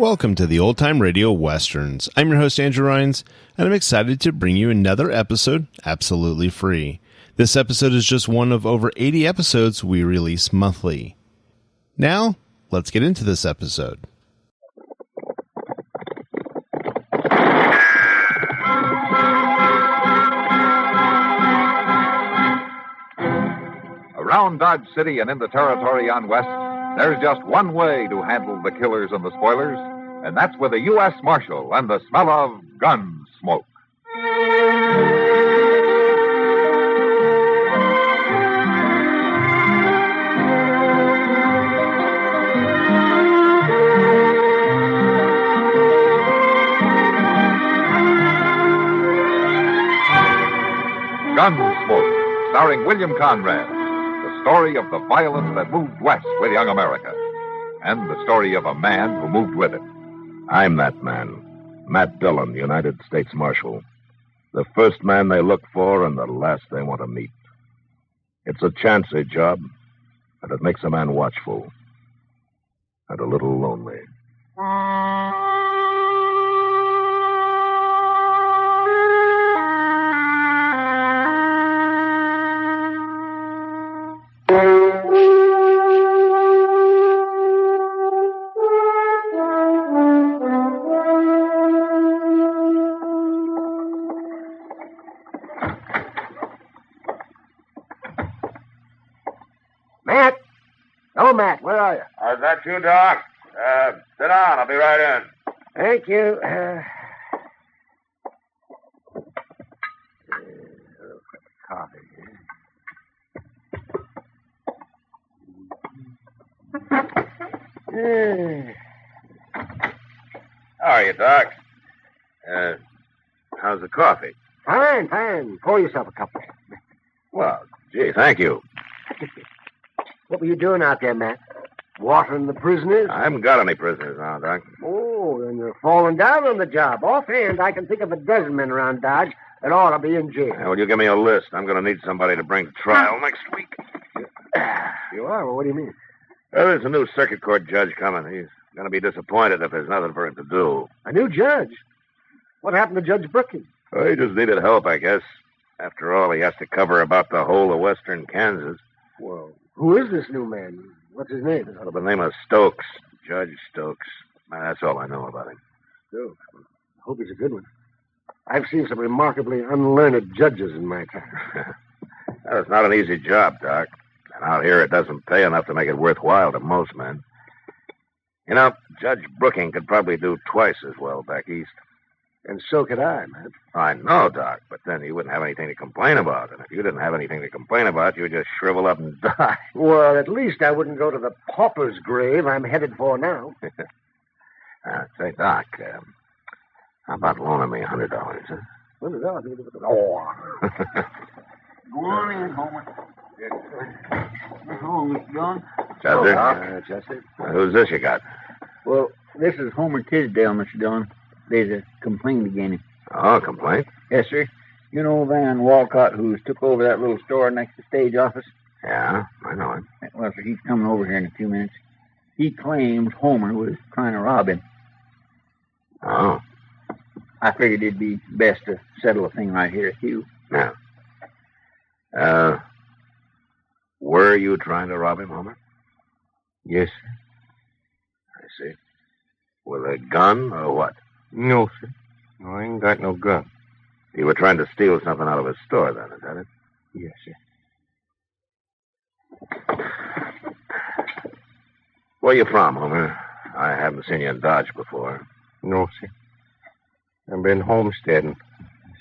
Welcome to the Old Time Radio Westerns. I'm your host, Andrew Rhines, and I'm excited to bring you another episode absolutely free. This episode is just one of over 80 episodes we release monthly. Now, let's get into this episode. Around Dodge City and in the territory on West, there's just one way to handle the killers and the spoilers, and that's with a U.S. Marshal and the smell of Gunsmoke. Gunsmoke, starring William Conrad. The story of the violence that moved west with young America. And the story of a man who moved with it. I'm that man. Matt Dillon, United States Marshal. The first man they look for and the last they want to meet. It's a chancy job, and it makes a man watchful. And a little lonely. Matt? Oh, Matt, where are you? Is that you, Doc? Sit down. I'll be right in. Thank you. Coffee. How are you, Doc? How's the coffee? Fine, fine. Pour yourself a cup. Well, gee, thank you. What were you doing out there, Matt? Watering the prisoners? I haven't got any prisoners now, Doc. Oh, then you're falling down on the job. Offhand, I can think of a dozen men around Dodge that ought to be in jail. Well, you give me a list. I'm going to need somebody to bring to trial next week. You are? Well, what do you mean? Well, there's a new circuit court judge coming. He's going to be disappointed if there's nothing for him to do. A new judge? What happened to Judge Brookings? Well, he just needed help, I guess. After all, he has to cover about the whole of western Kansas. Well, who is this new man? What's his name? By the name of Stokes. Judge Stokes. That's all I know about him. Stokes. I hope he's a good one. I've seen some remarkably unlearned judges in my time. Well, it's not an easy job, Doc. And out here, it doesn't pay enough to make it worthwhile to most men. You know, Judge Brookings could probably do twice as well back east. And so could I, man. I know, Doc, but then you wouldn't have anything to complain about. And if you didn't have anything to complain about, you would just shrivel up and die. Well, at least I wouldn't go to the pauper's grave I'm headed for now. Say, Doc, how about loaning me $100, huh? $100? Oh. Good morning, Homer. Hello, Mr. Dillon. Chester? Chester. Who's this you got? Well, this is Homer Tisdale, Mr. Dillon. There's a complaint against him. Oh, complaint? Yes, sir. You know Van Walcott, who's took over that little store next to the stage office? Yeah, I know him. Well, sir, he's coming over here in a few minutes. He claims Homer was trying to rob him. Oh. I figured it'd be best to settle a thing right here with you. Yeah. Were you trying to rob him, Homer? Yes, sir. I see. With a gun or what? No, sir. No, I ain't got no gun. You were trying to steal something out of his store, then, is that it? Yes, sir. Where you from, Homer? I haven't seen you in Dodge before. No, sir. I've been homesteading,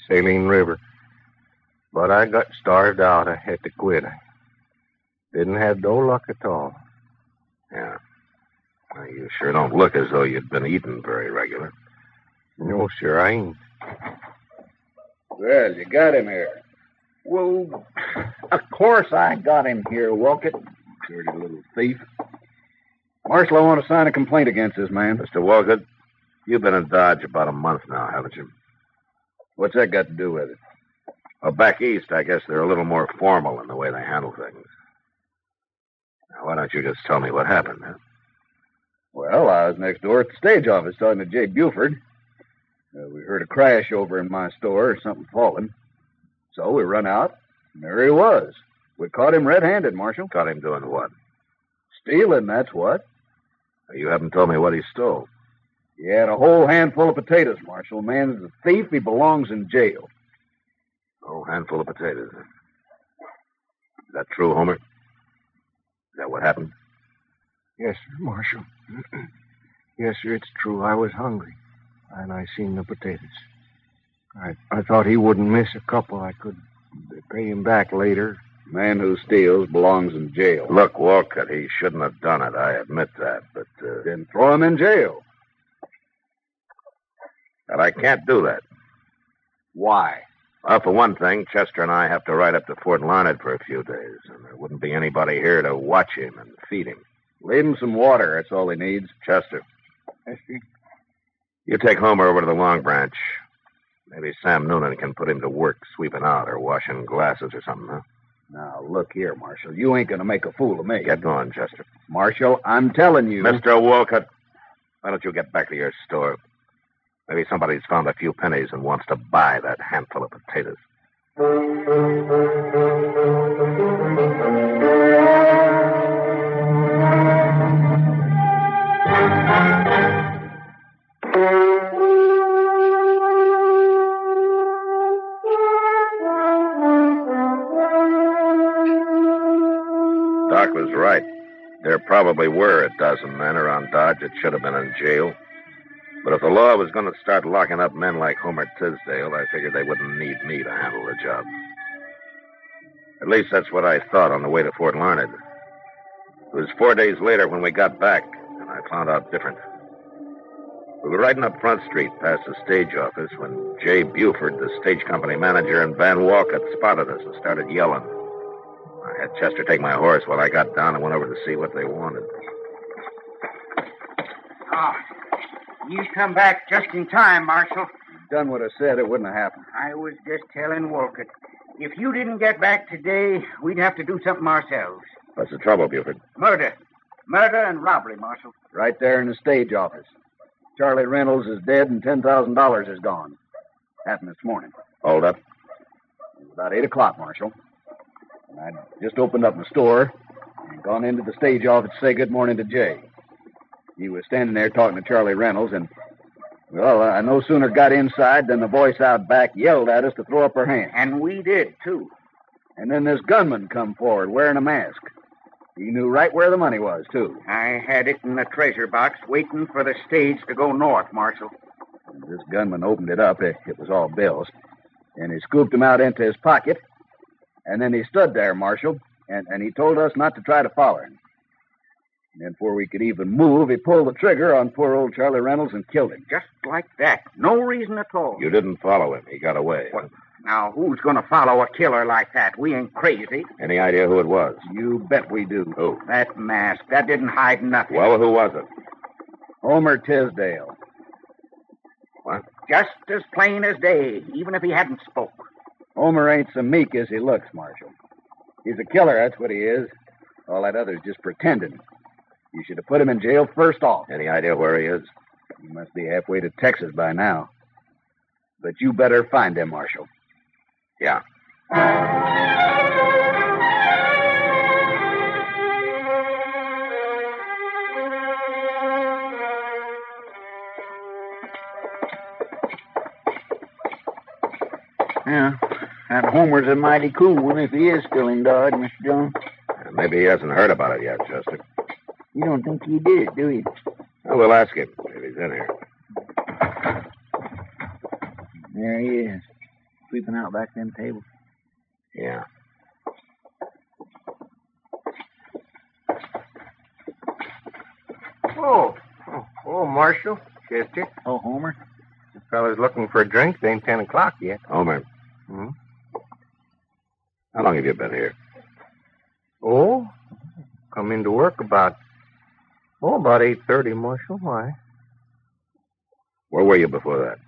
Saline River. But I got starved out. I had to quit. I didn't have no luck at all. Yeah. Well, you sure don't look as though you'd been eating very regular. No, sir, I ain't. Well, you got him here. Well, of course I got him here, Wolcott. Dirty little thief. Marshal, I want to sign a complaint against this man. Mr. Walcott, you've been in Dodge about a month now, haven't you? What's that got to do with it? Well, back east, I guess they're a little more formal in the way they handle things. Now, why don't you just tell me what happened, huh? Well, I was next door at the stage office talking to Jay Buford. We heard a crash over in my store, something falling. So we run out, and there he was. We caught him red-handed, Marshal. Caught him doing what? Stealing, that's what. You haven't told me what he stole. He had a whole handful of potatoes, Marshal. Man's a thief. He belongs in jail. A whole handful of potatoes. Is that true, Homer? Is that what happened? Yes, sir, Marshal. Yes, sir, it's true. I was hungry, and I seen the potatoes. I thought he wouldn't miss a couple. I could pay him back later. Man who steals belongs in jail. Look, Walcott, he shouldn't have done it. I admit that, but... Then throw him in jail. But I can't do that. Why? Well, for one thing, Chester and I have to ride up to Fort Larned for a few days, and there wouldn't be anybody here to watch him and feed him. Leave him some water. That's all he needs. Chester, Yes, sir. you take Homer over to the Long Branch. Maybe Sam Noonan can put him to work sweeping out or washing glasses or something, huh? Now, look here, Marshal. You ain't going to make a fool of me. Get going, Chester. Marshal, I'm telling you... Mr. Walcott, why don't you get back to your store? Maybe somebody's found a few pennies and wants to buy that handful of potatoes. Doc was right. There probably were a dozen men around Dodge that should have been in jail. But if the law was going to start locking up men like Homer Tisdale, I figured they wouldn't need me to handle the job. At least that's what I thought on the way to Fort Larned. It was 4 days later when we got back, and I found out different. We were riding up Front Street past the stage office when Jay Buford, the stage company manager, and Van Walcott spotted us and started yelling. I had Chester take my horse while I got down and went over to see what they wanted. Oh, you come back just in time, Marshal. Done what I said, it wouldn't have happened. I was just telling Wolcott. If you didn't get back today, we'd have to do something ourselves. What's the trouble, Buford? Murder. Murder and robbery, Marshal. Right there in the stage office. Charlie Reynolds is dead and $10,000 is gone. Happened this morning. Hold up. It was about 8 o'clock, Marshal. And I'd just opened up my store and gone into the stage office to say good morning to Jay. He was standing there talking to Charlie Reynolds, and, well, I no sooner got inside than the voice out back yelled at us to throw up her hands. And we did, too. And then this gunman come forward wearing a mask. He knew right where the money was, too. I had it in the treasure box waiting for the stage to go north, Marshal. And this gunman opened it up. It was all bills. And he scooped them out into his pocket. And then he stood there, Marshal, and he told us not to try to follow him. And then before we could even move, he pulled the trigger on poor old Charlie Reynolds and killed him. Just like that. No reason at all. You didn't follow him. He got away. What? Now, who's going to follow a killer like that? We ain't crazy. Any idea who it was? You bet we do. Who? That mask. That didn't hide nothing. Well, who was it? Homer Tisdale. What? Just as plain as day, even if he hadn't spoke. Homer ain't so meek as he looks, Marshal. He's a killer, that's what he is. All that other's just pretending. You should have put him in jail first off. Any idea where he is? He must be halfway to Texas by now. But you better find him, Marshal. Yeah. Yeah. That Homer's a mighty cool one if he is still in Dodge, Mr. Jones. Maybe he hasn't heard about it yet, Chester. You don't think he did, do you? Well, we'll ask him if he's in here. There he is, sweeping out back them tables. Yeah. Oh, Marshal, Chester. Oh, Homer? The fella's looking for a drink. It ain't 10 o'clock yet. Homer, Hmm? how long have you been here? Oh, come into work about 8:30, Marshal. Why? Where were you before that?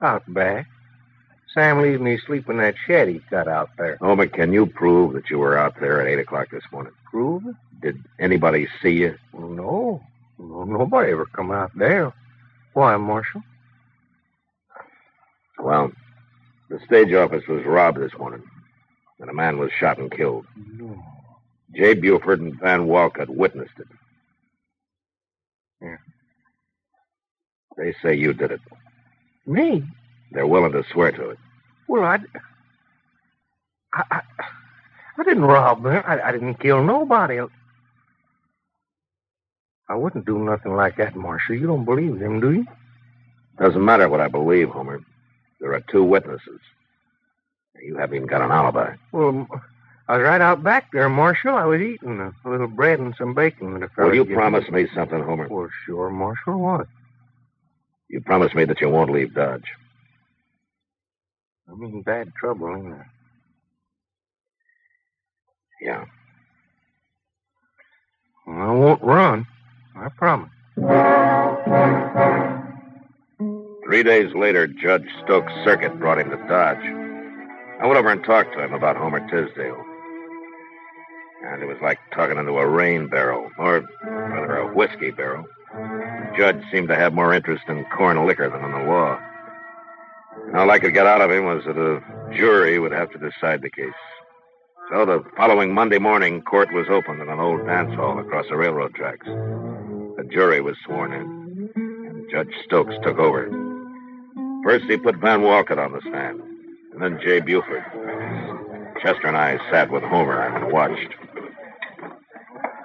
Out back. Sam leaves me sleep in that shed he's got out there. Homer, can you prove that you were out there at 8 o'clock this morning? Prove it? Did anybody see you? Well, no. No, nobody ever come out there. Why, Marshal? Well, the stage office was robbed this morning, and a man was shot and killed. No. Jay Buford and Van Walcott witnessed it. Yeah. They say you did it. Me? They're willing to swear to it. Well, I didn't rob them. I didn't kill nobody. I wouldn't do nothing like that, Marshal. You don't believe them, do you? Doesn't matter what I believe, Homer. There are 2 witnesses. You haven't even got an alibi. Well, I was right out back there, Marshal. I was eating a little bread and some bacon that a fellow Will you gave promise me. me something, Homer? Well, sure, Marshal. What? You promise me that you won't leave Dodge. I'm in bad trouble, ain't I? Yeah. Well, I won't run. I promise. 3 days later, Judge Stokes' circuit brought him to Dodge. I went over and talked to him about Homer Tisdale. And it was like talking into a rain barrel, or rather a whiskey barrel. The judge seemed to have more interest in corn liquor than in the law. And all I could get out of him was that a jury would have to decide the case. So the following Monday morning, court was opened in an old dance hall across the railroad tracks. The jury was sworn in, and Judge Stokes took over. First, he put Van Walcott on the stand, and then Jay Buford. Chester and I sat with Homer and watched.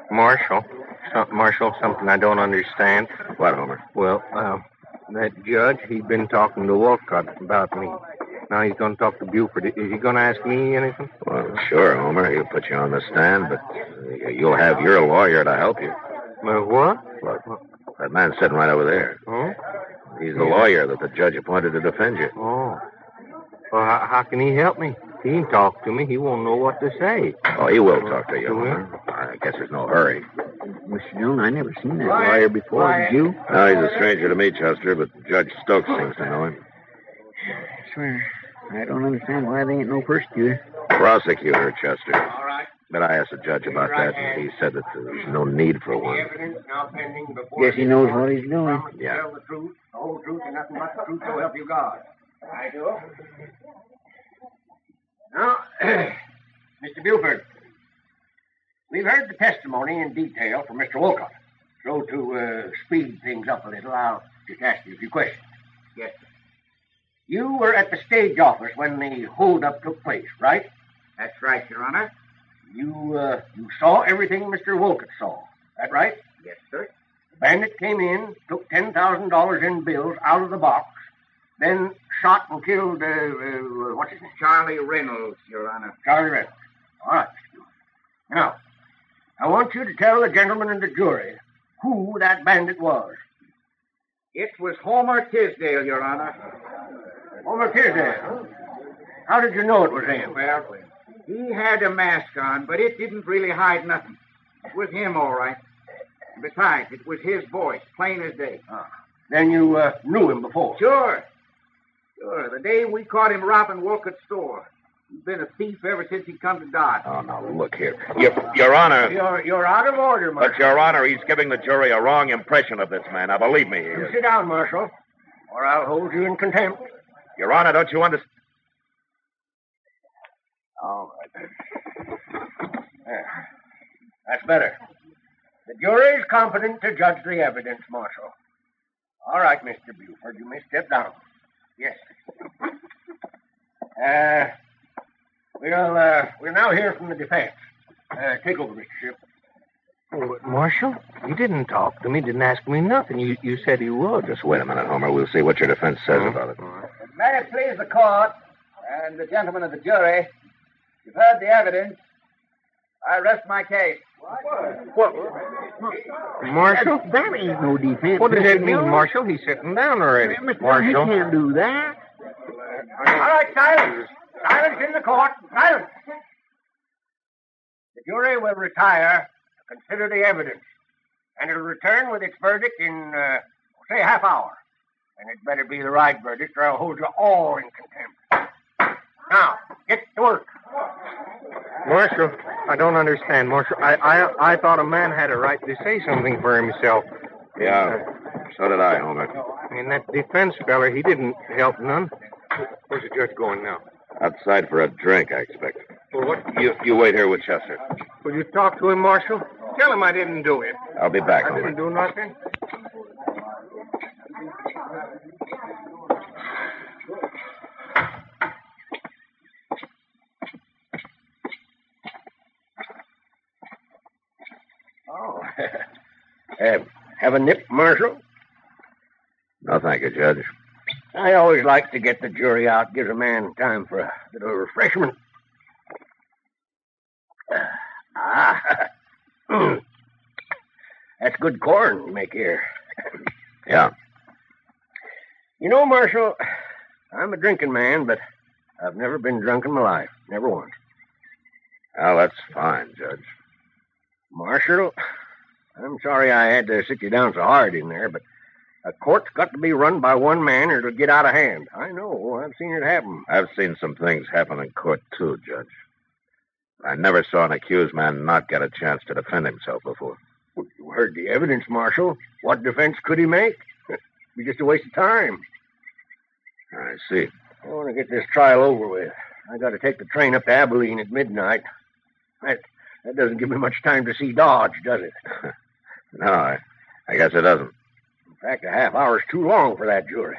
Marshal, something I don't understand. What, Homer? Well, that judge, he'd been talking to Walcott about me. Now he's going to talk to Buford. Is he going to ask me anything? Well, sure, Homer. He'll put you on the stand, but you'll have your lawyer to help you. What? Look, that man's sitting right over there. Oh? He's the lawyer that the judge appointed to defend you. Oh. Well, how can he help me? He ain't talk to me. He won't know what to say. Oh, he will talk to you, Will he? Homer. I guess there's no hurry. Mr. Dillon, I never seen that lawyer before. Did you? No, he's a stranger to me, Chester, but Judge Stokes seems to know him. I swear, I don't understand why they ain't no prosecutor. Prosecutor, Chester. All right. But I asked the judge about that, and he said that there's no need for one. Evidence now pending before Guess he knows what he's doing. promise to Yeah. tell the truth, the whole truth, and nothing but the truth, so help you God. I do. Now, Mr. Buford, we've heard the testimony in detail from Mr. Wolcott. So to speed things up a little, I'll just ask you a few questions. Yes, sir. You were at the stage office when the holdup took place, right? That's right, Your Honor. You saw everything Mr. Wolcott saw. That right? Yes, sir. The bandit came in, took $10,000 in bills out of the box, then shot and killed, what's his name? Charlie Reynolds, Your Honor. Charlie Reynolds. All right, Mr. Buford. Now, I want you to tell the gentlemen in the jury who that bandit was. It was Homer Tisdale, Your Honor. Homer Tisdale? How did you know it was him? Well, he had a mask on, but it didn't really hide nothing. It was him, all right. Besides, it was his voice, plain as day. Then you knew him before? Sure. The day we caught him robbing Wolcott's store. He's been a thief ever since he come to Dodge. Oh, now, look here. Your Honor. You're out of order, Marshal. But, Your Honor, he's giving the jury a wrong impression of this man. Now, believe me, he You is. sit down, Marshal, or I'll hold you in contempt. Your Honor, don't you understand? All right. There. That's better. The jury is competent to judge the evidence, Marshal. All right, Mr. Buford, you may step down. Yes. We'll now hear from the defense. Take over, Mr. Ship. Oh, but Marshal, you didn't talk to me, didn't ask me nothing. You said you would. Just wait a minute, Homer. We'll see what your defense says about it. May it please the court and the gentlemen of the jury, you've heard the evidence. I rest my case. What? Marshal? That ain't no defense. What does that mean, Marshal? He's sitting down already. Marshal? He can't do that. All right, silence. Silence in the court. Silence. The jury will retire to consider the evidence, and it'll return with its verdict in, say, half hour. And it better be the right verdict, or I'll hold you all in contempt. Now, get to work. Marshal, I don't understand, Marshal. I thought a man had a right to say something for himself. Yeah, so did I, Homer. And that defense feller, he didn't help none. Where's the judge going now? Outside for a drink, I expect. Well, what? You wait here with Chester. Will you talk to him, Marshal? Tell him I didn't do it. I'll be back, I Homer. didn't do nothing. Oh. Have a nip, Marshal? No, thank you, Judge. I always like to get the jury out. Gives a man time for a little refreshment. That's good corn you make here. Yeah. You know, Marshal, I'm a drinking man, but I've never been drunk in my life. Never once. Well, that's fine, Judge. Marshal, I'm sorry I had to sit you down so hard in there, but a court's got to be run by one man or it'll get out of hand. I know. I've seen it happen. I've seen some things happen in court, too, Judge. I never saw an accused man not get a chance to defend himself before. Well, you heard the evidence, Marshal. What defense could he make? It'd be just a waste of time. I see. I want to get this trial over with. I got to take the train up to Abilene at midnight. That doesn't give me much time to see Dodge, does it? No, I guess it doesn't. In fact, a half hour's too long for that jury.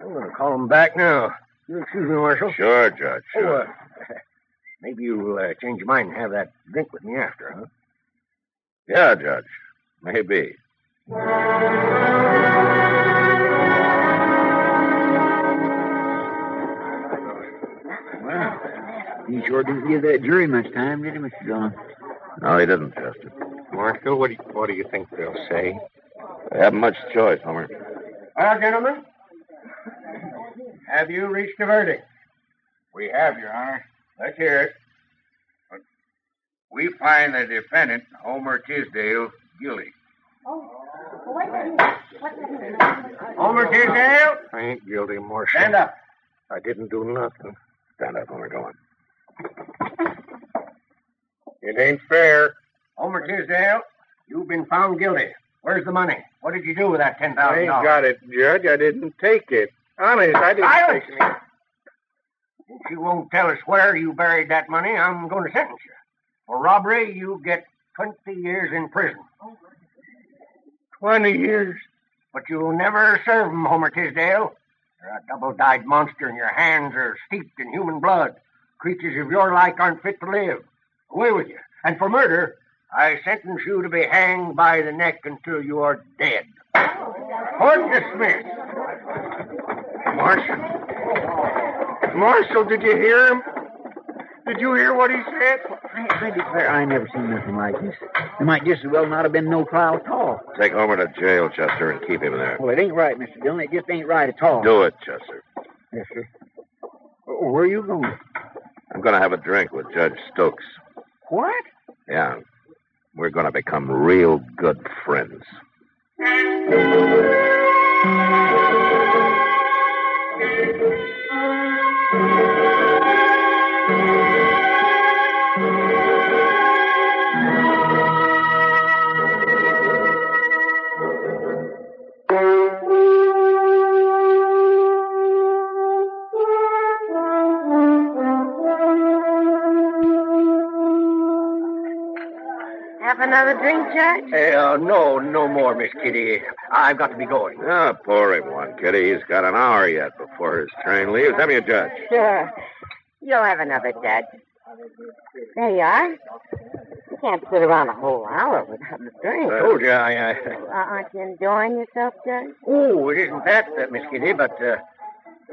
I'm going to call him back now. You'll excuse me, Marshal? Sure, Judge, sure. Maybe you'll change your mind and have that drink with me after, huh? Yeah, Judge. Maybe. Well, he sure didn't give that jury much time, did he, Mr. Dillon? No, he didn't, Chester. Marshal, what do you think they'll say? They haven't much choice, Homer. Well, gentlemen, have you reached a verdict? We have, Your Honor. Let's hear it. We find the defendant, Homer Tisdale, guilty. Homer Tisdale? I ain't guilty, Marshal. Stand up. I didn't do nothing. Stand up, Homer. Go on. It ain't fair. Homer Tisdale, you've been found guilty. Where's the money? What did you do with that $10,000? I ain't got it, Judge. I didn't take it. Honest, I didn't Silence! take it. Since you won't tell us where you buried that money, I'm going to sentence you. For robbery, you get 20 years in prison. 20 years. But you'll never serve 'em, Homer Tisdale. You're a double-dyed monster, and your hands are steeped in human blood. Creatures of your like aren't fit to live. Away with you. And for murder, I sentence you to be hanged by the neck until you are dead. Court dismissed. Marshal, did you hear him? Did you hear what he said? I declare I never seen nothing like this. There might just as well not have been no trial at all. Take Homer to jail, Chester, and keep him there. Well, it ain't right, Mr. Dillon. It just ain't right at all. Do it, Chester. Yes, sir. Where are you going? I'm going to have a drink with Judge Stokes. What? Yeah. We're going to become real good friends. Have another drink, Judge? No more, Miss Kitty. I've got to be going. Ah, pour him one, Kitty. He's got an hour yet before his train leaves. Have me a Judge. Sure. You'll have another, Judge. There you are. You can't sit around a whole hour without a drink. I told you, Aren't you enjoying yourself, Judge? Oh, it isn't that, Miss Kitty, but,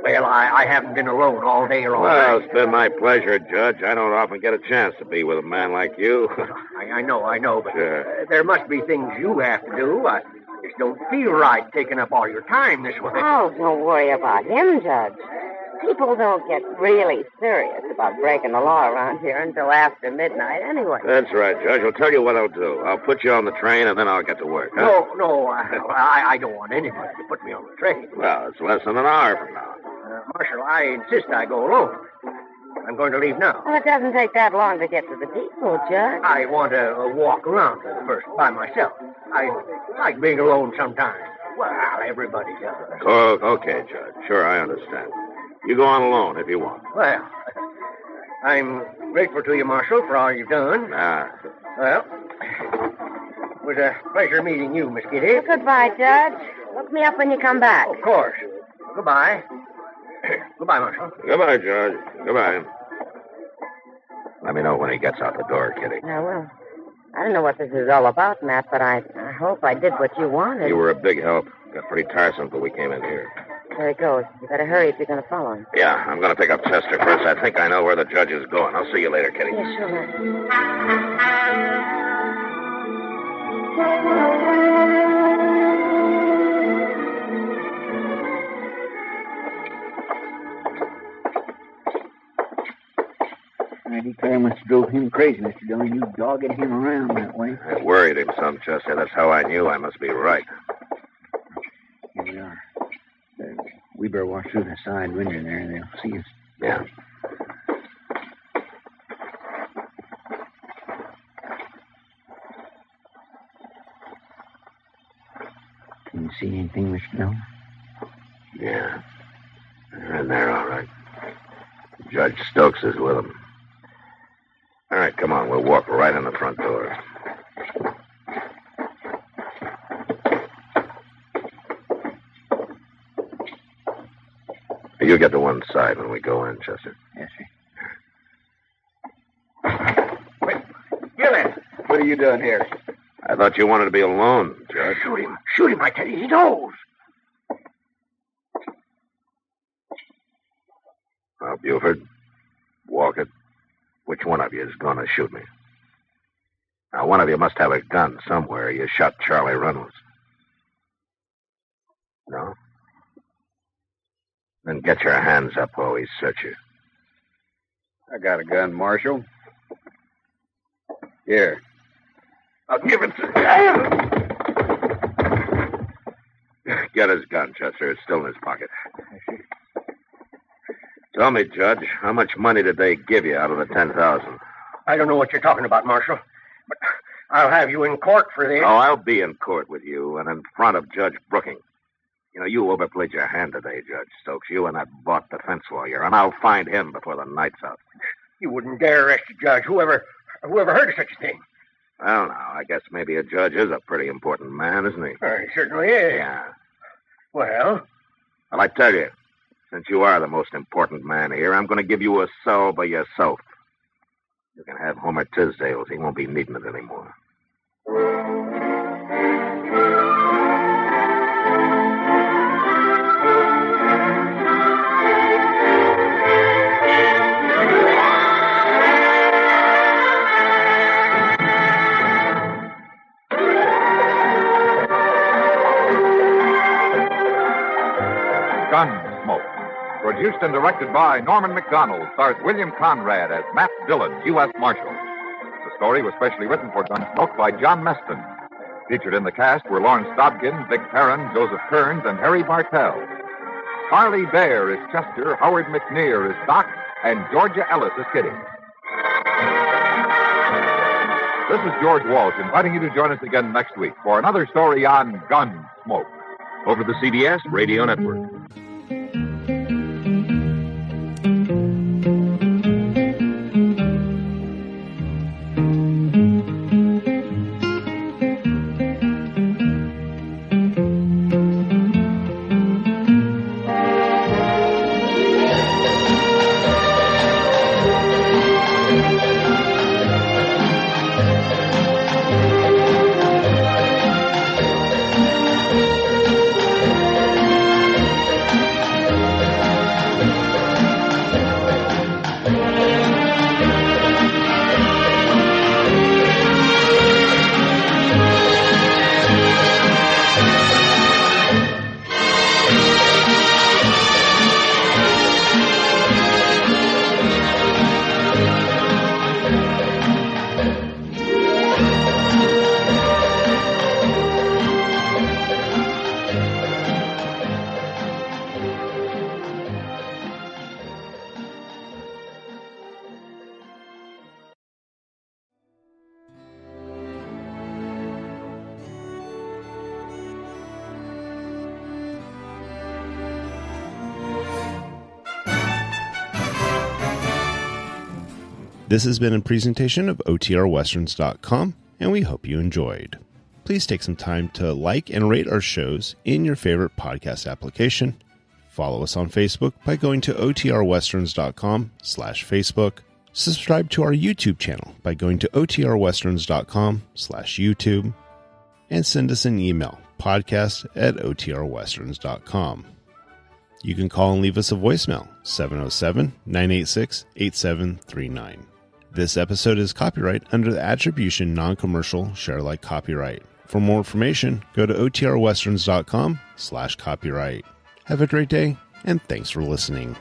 I haven't been alone all day long. Well, it's been my pleasure, Judge. I don't often get a chance to be with a man like you. I know, but Sure. there must be things you have to do. I just don't feel right taking up all your time this way. Oh, don't worry about him, Judge. People don't get really serious about breaking the law around here until after midnight anyway. That's right, Judge. I'll tell you what I'll do. I'll put you on the train, and then I'll get to work, huh? No, I don't want anybody to put me on the train. Well, it's less than an hour from now. Marshal, I insist I go alone. I'm going to leave now. Well, it doesn't take that long to get to the depot, Judge. I want to walk around at first by myself. I like being alone sometimes. Well, everybody does. Oh, okay, Judge. Sure, I understand. You go on alone if you want. Well, I'm grateful to you, Marshal, for all you've done. Well, it was a pleasure meeting you, Miss Kitty. Well, goodbye, Judge. Look me up when you come back. Of course. Goodbye. Goodbye, Marshal. Goodbye, Judge. Goodbye. Let me know when he gets out the door, Kitty. I will. I don't know what this is all about, Matt, but I hope I did what you wanted. You were a big help. Got pretty tiresome till we came in here. There he goes. You better hurry if you're going to follow him. Yeah, I'm going to pick up Chester first. I think I know where the judge is going. I'll see you later, Kitty. Yeah, sure, Matt. I declare must have drove him crazy, Mr. Dillon. You dogging him around that way. I worried him some, Chester. That's how I knew I must be right. Here we are. We better walk through the side window there, and they'll see us. Yeah. Can you see anything, Mr. Dillon? Yeah. They're in there, all right. Judge Stokes is with them. All right, come on. We'll walk right in the front door. You get to one side when we go in, Chester. Yes, sir. Wait, Gillen! What are you doing here? I thought you wanted to be alone, Judge. Shoot him. Shoot him, I tell you. He knows. Now, Buford, walk it. Which one of you is going to shoot me? Now, one of you must have a gun somewhere. You shot Charlie Reynolds. No? Then get your hands up while we search you. I got a gun, Marshal. Here. I'll give it to... Get his gun, Chester. It's still in his pocket. Tell me, Judge, how much money did they give you out of the $10,000? I don't know what you're talking about, Marshal, but I'll have you in court for this. Oh, I'll be in court with you and in front of Judge Brooking. You know, you overplayed your hand today, Judge Stokes. You and that bought defense lawyer, and I'll find him before the night's out. You wouldn't dare arrest a judge. Whoever heard of such a thing? Well, now, I guess maybe a judge is a pretty important man, isn't he? He certainly is. Yeah. Well, I tell you, since you are the most important man here, I'm going to give you a cell by yourself. You can have Homer Tisdale's. He won't be needing it anymore. Gunsmoke. Produced and directed by Norman McDonald, stars William Conrad as Matt Dillon, U.S. Marshal. The story was specially written for Gunsmoke by John Meston. Featured in the cast were Lawrence Dobkin, Vic Perrin, Joseph Kearns, and Harry Bartell. Harley Bear is Chester, Howard McNear is Doc, and Georgia Ellis is Kitty. This is George Walsh inviting you to join us again next week for another story on Gunsmoke. Over the CBS Radio Network. This has been a presentation of OTRWesterns.com, and we hope you enjoyed. Please take some time to like and rate our shows in your favorite podcast application. Follow us on Facebook by going to OTRWesterns.com/Facebook. Subscribe to our YouTube channel by going to OTRWesterns.com/YouTube. And send us an email, podcast@OTRWesterns.com. You can call and leave us a voicemail, 707-986-8739. This episode is copyright under the Attribution Non-Commercial Share Alike Copyright. For more information, go to OTRWesterns.com/copyright. Have a great day, and thanks for listening.